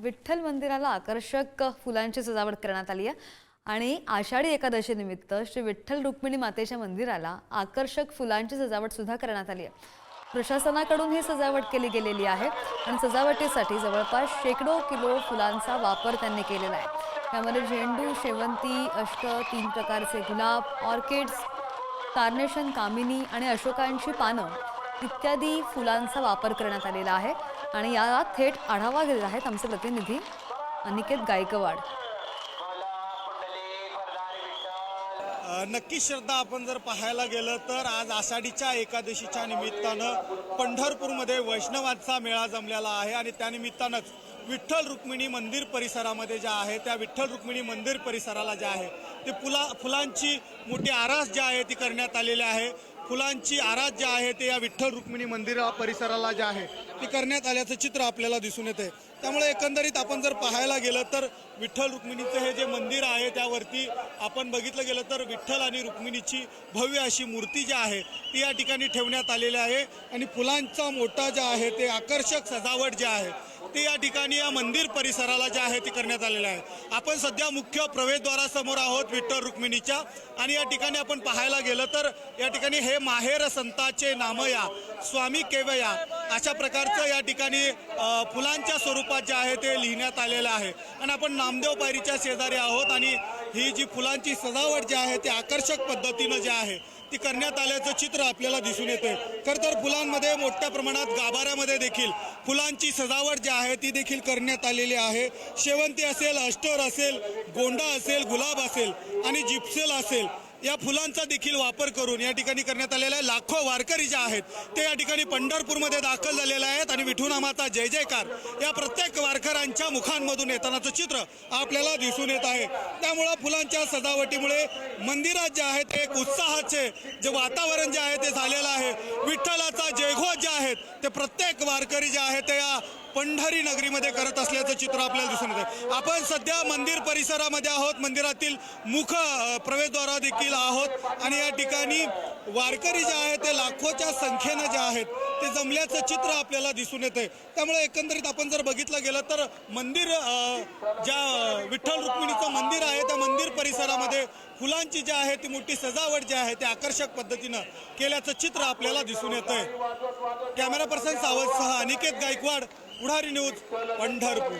विठ्ठल मंदिराला आकर्षक फुलांची सजावट करण्यात आली आहे आणि आषाढी एकादशी निमित्त श्री विठ्ठल रुक्मिणी मातेच्या मंदिराला आकर्षक फुलांची सजावट सुद्धा करण्यात आली आहे। प्रशासनाकडून ही सजावट केली गेलेली आहे आणि सजावटीसाठी जवळपास शेकडो किलो फुलांचा वापर त्यांनी केलेला आहे। यामध्ये झेंडू, शेवंती, अष्ट, 3 प्रकारचे गुलाब, ऑर्किड्स, कार्नेशन, कामिनी आणि अशोकांची पानं इत्यादी फुलांचा वापर करण्यात आलेला आहे। आणि याला थेट आढावा घेत आहेत आमचे प्रतिनिधी अनिकेत गायकवाड। नक्की श्रद्धा, आपण जर पाहायला गेलं तर आज आषाढीच्या एकादशीच्या निमित्तानं पंढरपूरमध्ये वैष्णवांचा मेळा जमलेला आहे आणि त्यानिमित्तानंच विठ्ठल रुक्मिणी मंदिर परिसरामध्ये जे आहे त्या विठ्ठल रुक्मिणी मंदिर परिसराला जे आहे ते फुलांची मोठी आरास जी आहे ती करण्यात आलेली आहे। फुलांची आरास जी आहे ते या विठ्ठल रुक्मिणी मंदिर परिसराला जे आहे ती करण्यात आल्याचं चित्र आपल्याला दिसून येते। त्यामुळे एकंदरीत आपण जर पाहायला गेलं तर विठ्ठल रुक्मिणीचं हे जे मंदिर आहे त्यावरती आपण बघितलं गेलं तर विठ्ठल आणि रुक्मिणीची भव्य अशी मूर्ती जी आहे ती या ठिकाणी ठेवण्यात आलेली आहे आणि फुलांचा मोठा जे आहे ते आकर्षक सजावट जे आहे ते या ठिकाणी या मंदिर परिसराला जे आहे ती करण्यात आलेलं आहे। आपण सध्या मुख्य प्रवेशद्वारासमोर आहोत विठ्ठल रुक्मिणीच्या आणि या ठिकाणी आपण पाहायला गेलं तर या ठिकाणी हे माहेर संताचे नामया स्वामी केवया अशा प्रकारचं या ठिकाणी फुलांच्या स्वरूपात जे आहे ते लिहिण्यात आलेलं आहे आणि आपण नामदेव पायरीच्या शेजारी आहोत आणि ही जी फुलांची सजावट जी आहे ती आकर्षक पद्धतीनं जे आहे ती करण्यात आल्याचं चित्र आपल्याला दिसून येते। खरं तर फुलांमध्ये मोठ्या प्रमाणात गाभाऱ्यामध्ये देखील फुलांची सजावट जी आहे ती देखील करण्यात आलेली आहे। शेवंती असेल, अष्टर असेल, गोंडा असेल, गुलाब असेल आणि जिप्सेल असेल या फुलांचा देखील वापर करून या ठिकाणी करण्यात आलेला आहे। लाखो वारकरी जे आहेत ते या ठिकाणी पंढरपूरमध्ये दाखल झालेले आहेत आणि विठुनामाता जय जयकार या प्रत्येक वारकऱ्यांच्या मुखांमधून येतानाचं चित्र आपल्याला दिसून येत आहे। त्यामुळं फुलांच्या सजावटीमुळे मंदिरात जे आहे ते एक उत्साहाचे जे वातावरण जे आहे ते झालेलं आहे। विठ्ठलाचा जयघोष जे आहेत ते प्रत्येक वारकरी जे आहे ते या पंढरी नगरीमध्ये करत असल्याचं चित्र आपल्याला दिसून येतं। आपण सध्या मंदिर परिसरामध्ये आहोत, मंदिरातील मुख प्रवेशद्वारा देखील आहोत आणि या ठिकाणी वारकरी जे आहेत ते लाखोच्या संख्येनं जे आहेत ते जमल्याचं चित्र आपल्याला दिसून येते। त्यामुळे एकंदरीत आपण जर बघितलं गेलं तर मंदिर ज्या विठ्ठल रुक्मिणीचं मंदिर आहे त्या मंदिर परिसरामध्ये फुलांची जी आहे ती मोठी सजावट जी आहे ते आकर्षक पद्धतीनं केल्याचं चित्र आपल्याला दिसून येतंय। कॅमेरा पर्सन सावंतसह अनिकेत गायकवाड, पुढारी न्यूज, पंढरपूर।